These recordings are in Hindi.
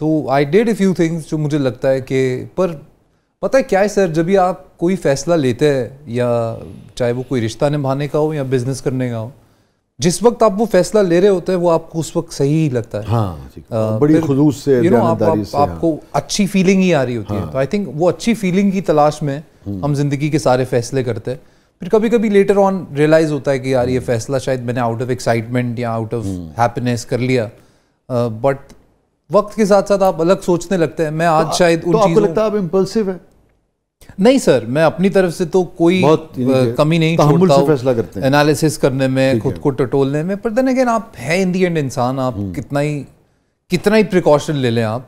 तो I did a few things जो मुझे लगता है कि, पर पता है क्या है सर, जब भी आप कोई फैसला लेते हैं, या चाहे वो कोई रिश्ता निभाने का हो या बिजनेस करने का हो, जिस वक्त आप वो फैसला ले रहे होते हैं वो आपको उस वक्त सही ही लगता है। हाँ, बड़ी खुलूस से, ईमानदारी से, आपको अच्छी फीलिंग ही आ रही होती है। तो आई थिंक वो अच्छी फीलिंग की तलाश में हम जिंदगी के सारे फैसले करते हैं। फिर कभी कभी लेटर ऑन रियलाइज होता है कि यार ये फैसला शायद मैंने आउट ऑफ एक्साइटमेंट या आउट ऑफ हैप्पीनेस कर लिया, बट वक्त के साथ साथ आप अलग सोचने लगते हैं। मैं आज शायद उन आपको लगता है आप इम्पल्सिव है? नहीं सर, मैं अपनी तरफ से तो कोई कमी नहीं छोड़ता हूं फैसला करते हैं, एनालिसिस करने में, खुद को टटोलने में। पर देन अगेन आप है इन दी एंड इंसान, आप कितना ही प्रिकॉशन ले लें आप,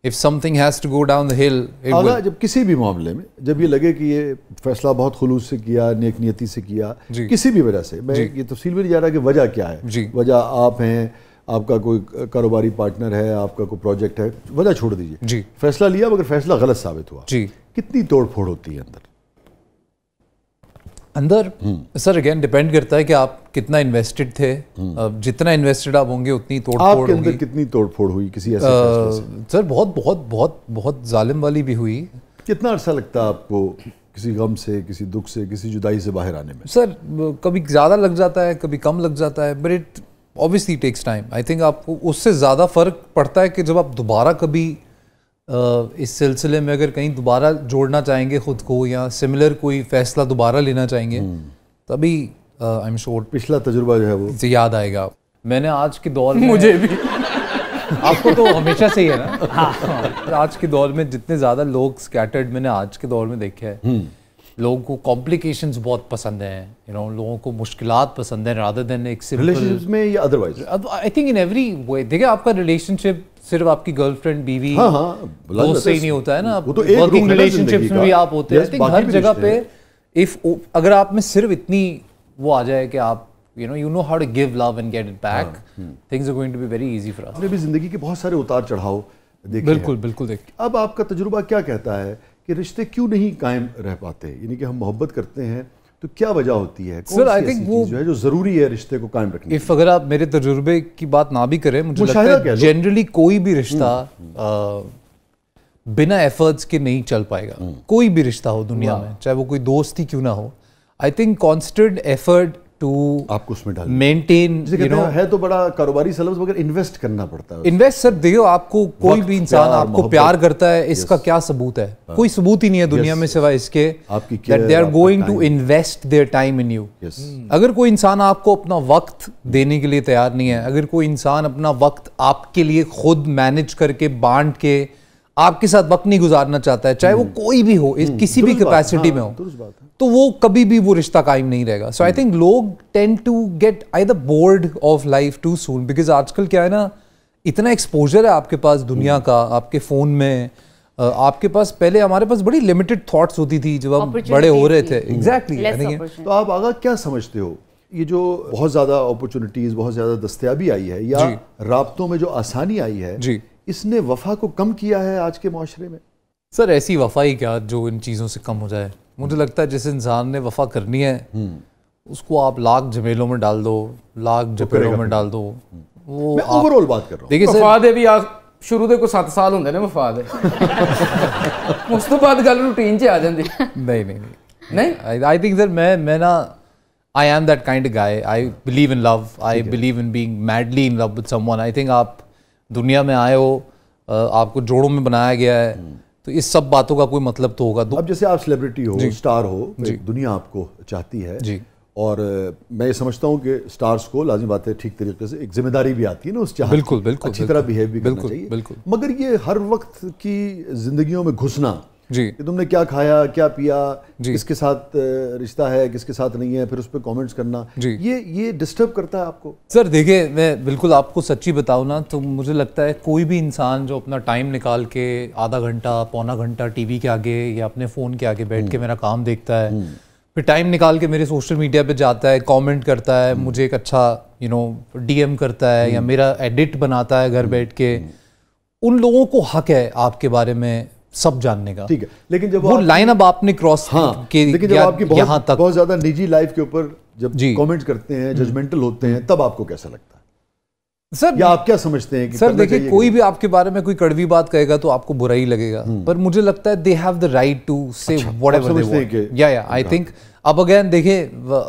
if something has to go down the hill, अगर जब किसी भी मामले में जब ये लगे कि ये फैसला बहुत खुलूस से किया, नेक नियति से किया, किसी भी वजह से, मैं ये तफसील में नहीं जा रहा कि वजह क्या है, वजह आप हैं, आपका कोई कारोबारी पार्टनर है, आपका कोई प्रोजेक्ट है, वजह छोड़ दीजिए, फैसला लिया मगर फैसला गलत साबित हुआ, कितनी तोड़ फोड़ होती है अंदर? सर अगेन डिपेंड करता है कि आप कितना इन्वेस्टेड थे। जितना इन्वेस्टेड आप होंगे उतनी तोड़ फोड़ आपके अंदर कितनी तोड़ फोड़ हुई किसी ऐसे फैसले से? सर बहुत बहुत बहुत बहुत जालिम वाली भी हुई। कितना अर्सा लगता है आपको किसी गम से, किसी दुख से, किसी जुदाई से बाहर आने में? सर कभी ज़्यादा लग जाता है, कभी कम लग जाता है, but it obviously takes time. I think आपको उससे ज़्यादा फ़र्क पड़ता है कि जब आप दोबारा कभी इस सिलसिले में अगर कहीं दोबारा जोड़ना चाहेंगे खुद को, या सिमिलर कोई फैसला दोबारा लेना चाहेंगे, तभी आई एम श्योर पिछला तजुर्बा जो है वो याद आएगा। मैंने आज के दौर में मुझे भी आपको तो हमेशा से ही है ना। हाँ। आज के दौर में जितने ज़्यादा लोग स्कैटर्ड मैंने आज के दौर में देखे हैं, लोगों को कॉम्प्लिकेशंस बहुत पसंद हैं, यू नो, लोगों को मुश्किलात पसंद हैं रादर देन एक सिंपल रिलेशनशिप्स में या otherwise. I think in every way. देखिए आपका रिलेशनशिप सिर्फ आपकी गर्लफ्रेंड बीवी दोस्त से ही नहीं होता है ना, वर्किंग रिलेशनशिप्स में भी आप होते हैं। आई थिंक हर जगह पे इफ अगर आप में सिर्फ इतनी वो आ जाए कि आप you know how to give love and get it back, things are going to be very easy for us. आपने भी जिंदगी के बहुत सारे उतार चढ़ाव देखे बिल्कुल बिल्कुल देखे। अब आपका तजुर्बा क्या कहता है कि रिश्ते क्यों नहीं कायम रह पाते? यानी कि हम मोहब्बत करते हैं तो क्या वजह होती है? सर आई थिंक वो जो है जो जरूरी है रिश्ते को कायम रखने। इफ अगर आप मेरे तजुर्बे की बात ना भी करें, मुझे लगता है जनरली कोई भी रिश्ता बिना एफर्ट्स के नहीं चल पाएगा। कोई भी रिश्ता हो दुनिया में, चाहे वो कोई दोस्त ही क्यों ना हो, I think constant effort too आपको उसमें डाल मेंटेन, यू नो, है तो बड़ा कारोबारी सलब्स मगर इन्वेस्ट करना पड़ता है। इन्वेस्ट सर देखो, आपको कोई भी इंसान आपको प्यार करता है, इसका क्या सबूत है? कोई सबूत ही नहीं है दुनिया में सिवाय इसके that they are going to invest their time in you. अगर कोई इंसान आपको अपना वक्त देने के लिए तैयार नहीं है, अगर कोई इंसान अपना वक्त आपके लिए खुद मैनेज करके बांट के आपके साथ वक्त नहीं गुजारना चाहता है, चाहे वो कोई भी हो, किसी भी कैपेसिटी में हो, तो वो कभी भी वो रिश्ता कायम नहीं रहेगा। सो आई थिंक लोग tend to get either bored of life too soon, because आजकल क्या है ना, इतना एक्सपोजर है आपके पास दुनिया का, आपके फ़ोन में, आपके पास पहले हमारे पास बड़ी लिमिटेड थॉट्स होती थी जब हम बड़े हो रहे थे। एग्जैक्टली। तो आप आगा क्या समझते हो, ये जो बहुत ज़्यादा अपॉर्चुनिटीज़, बहुत ज़्यादा दस्तयाबी आई है, या राब्तों में जो आसानी आई है, इसने वफा को कम किया है आज के माशरे में? सर ऐसी वफा ही क्या जो इन चीज़ों से कम हो जाए? मुझे लगता है जिस इंसान ने वफा करनी है उसको आप लाख झमेलों में डाल दो, लाख झपेलों में डाल दो, वो मैं ओवरऑल बात कर रहा हूं। देखिए सर, वफा दे भी शुरू ਦੇ ਕੋਈ 7 ਸਾਲ ਹੁੰਦੇ ਨੇ ਵਫਾ ਦੇ, ਉਸ ਤੋਂ ਬਾਅਦ ਗੱਲ ਰੂਟੀਨ 'ਚ ਆ ਜਾਂਦੀ। नहीं आई थिंक सर मैं ना I am that kind of guy. I believe in love, I believe in being madly in love with someone. I think आप दुनिया में आए हो, आपको जोड़ों में बनाया गया है, तो इस सब बातों का कोई मतलब तो होगा। अब जैसे आप सेलिब्रिटी हो, स्टार हो, दुनिया आपको चाहती है जी, और मैं ये समझता हूँ कि स्टार्स को लाज़िम बात है ठीक तरीके से एक जिम्मेदारी भी आती है ना उस चाहत, बिल्कुल बिल्कुल अच्छी तरह बिहेव भी करना चाहिए। बिल्कुल। मगर ये हर वक्त की जिंदगियों में घुसना जी, कि तुमने क्या खाया, क्या पिया, किसके साथ रिश्ता है, किसके साथ नहीं है, फिर उस पर कमेंट्स करना, ये डिस्टर्ब करता है आपको? सर देखिए, मैं बिल्कुल आपको सच्ची बताऊँ ना, तो मुझे लगता है कोई भी इंसान जो अपना टाइम निकाल के आधा घंटा पौना घंटा टीवी के आगे या अपने फ़ोन के आगे बैठ के मेरा काम देखता है, फिर टाइम निकाल के मेरे सोशल मीडिया पे जाता है, कमेंट करता है, मुझे एक अच्छा डीएम करता है, या मेरा एडिट बनाता है घर बैठ के, उन लोगों को हक है आपके बारे में सब जानने का। ठीक है, लेकिन जब वो लाइन अब आपने क्रॉस के, लेकिन जब आपकी बहुत ज्यादा निजी लाइफ के ऊपर जब कमेंट्स करते हैं, जजमेंटल होते हैं, तब आपको कैसा लगता है? सर या आप क्या समझते हैं कि सर देखिए कोई भी आपके बारे में कोई कड़वी बात कहेगा तो आपको बुरा ही लगेगा, पर मुझे लगता है they have the right to say whatever they want. या आई थिंक अब अगेन देखिए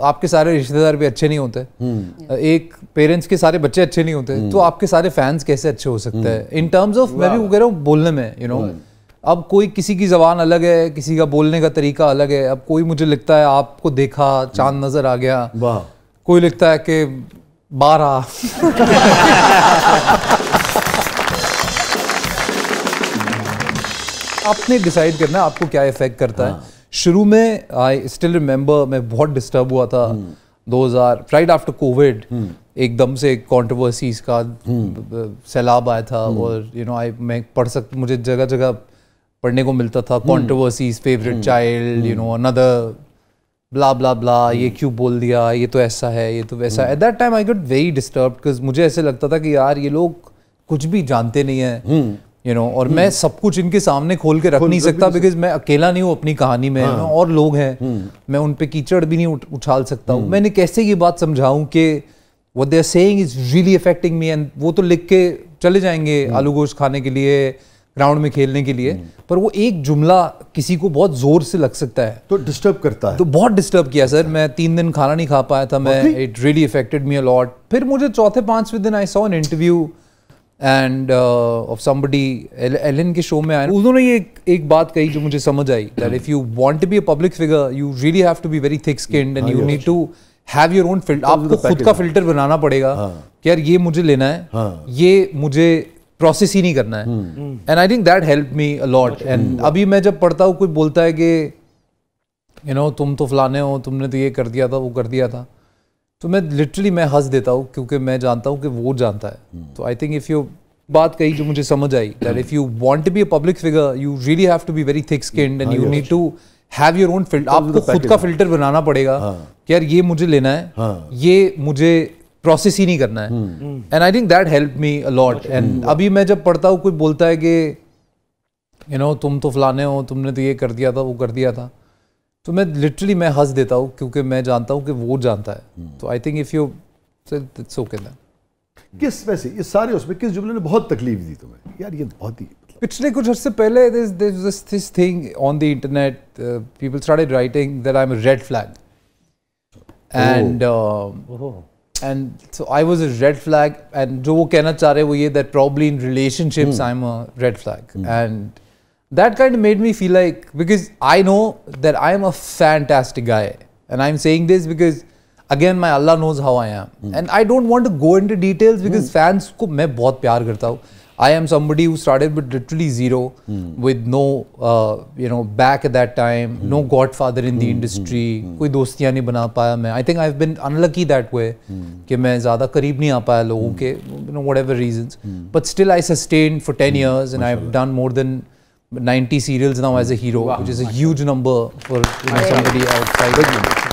आपके सारे रिश्तेदार भी अच्छे नहीं होते, एक पेरेंट्स के सारे बच्चे अच्छे नहीं होते, तो आपके सारे फैंस कैसे अच्छे हो सकते हैं इन टर्म्स ऑफ, मैं भी कह रहा हूँ बोलने में, यू नो अब कोई किसी की जबान अलग है, किसी का बोलने का तरीका अलग है। अब कोई मुझे लिखता है आपको देखा चांद नजर आ गया, कोई लिखता है कि 12 आपने डिसाइड करना है आपको क्या इफेक्ट करता है। शुरू में आई स्टिल रिमेंबर मैं बहुत डिस्टर्ब हुआ था 2000 राइट आफ्टर कोविड, एकदम से कंट्रोवर्सीज का सैलाब आया था और यू नो मैं मुझे जगह जगह पढ़ने को मिलता था controversies, favourite child, you know another blah blah blah, ये क्यों बोल दिया, ये तो ऐसा है, ये तो वैसा। At that time I got very disturbed because मुझे ऐसे लगता था कि यार ये लोग कुछ भी जानते नहीं है, यू नो, और मैं सब कुछ इनके सामने खोल के रख नहीं सकता बिकॉज मैं अकेला नहीं हूँ अपनी कहानी में, और लोग हैं, मैं उन पे कीचड़ भी नहीं उछाल सकता हूँ। मैंने कैसे ये बात समझाऊं कि what they are saying is really affecting me, and वो तो लिख के चले जाएंगे आलू गोश्त खाने के लिए, ग्राउंड में खेलने के लिए, पर वो एक जुमला किसी को बहुत जोर से लग सकता है तो डिस्टर्ब करता है। तो बहुत डिस्टर्ब किया सर, मैं 3 दिन खाना नहीं खा पाया था मैं, it really affected me a lot. फिर मुझे चौथे 5वें दिन I saw an interview and of somebody, Ellen के शो में आया, उन्होंने ये एक बात कही जो मुझे समझ आई, that if you want to be a public figure you really have to be very thick skinned and you need to have your own filter. आपको खुद का फिल्टर बनाना पड़ेगा कि यार ये मुझे लेना है, ये मुझे प्रोसेस ही नहीं करना है, and I think that help me a lot. And अभी मैं जब पढ़ता हूँ कोई बोलता है कि यू नो तुम तो फलाने हो, तुमने तो ये कर दिया था, वो कर दिया था, तो मैं लिटरली मैं हंस देता हूँ क्योंकि मैं जानता हूँ कि वो जानता है। तो आई थिंक इफ यू बात कही जो मुझे समझ आई, that if you want to be a public figure you really have to be very thick skinned and you need to have your own filter. आपको खुद का फिल्टर बनाना पड़ेगा कि यार ये मुझे लेना है, ये मुझे प्रोसेस ही नहीं करना है, and I think that help me a lot. And अभी मैं जब पढ़ता हूँ कोई बोलता है कि यू नो तुम तो फलाने हो, तुमने तो ये कर दिया था, वो कर दिया था, तो मैं लिटरली मैं हंस देता हूँ क्योंकि मैं जानता हूँ कि वो जानता है। तो I think if you it's okay then. किस वैसे ये सारे उसमें किस जुमले ने बहुत तकलीफ दी तुम्हें यार? ये बहुत ही पिछले कुछ अर्से पहले this thing on the internet, people started writing that I'm a red flag, and so I was a red flag, and जो वो कहना चाह रहे वो ये that probably in relationships I'm a red flag, and that kind of made me feel like, because I know that I am a fantastic guy, and I'm saying this because again my Allah knows how I am, and I don't want to go into details because fans को मैं बहुत प्यार करता हूँ. I am somebody who started with literally zero, with no you know back at that time, no godfather in the industry, कोई दोस्तियाँ नहीं बना पाया मैं. I think I've been unlucky that way कि मैं ज़्यादा करीब नहीं आ पाया लोगों के, you know whatever reasons, but still I sustained for 10 years and I've done more than 90 serials now as a hero, which is a huge number for somebody outside.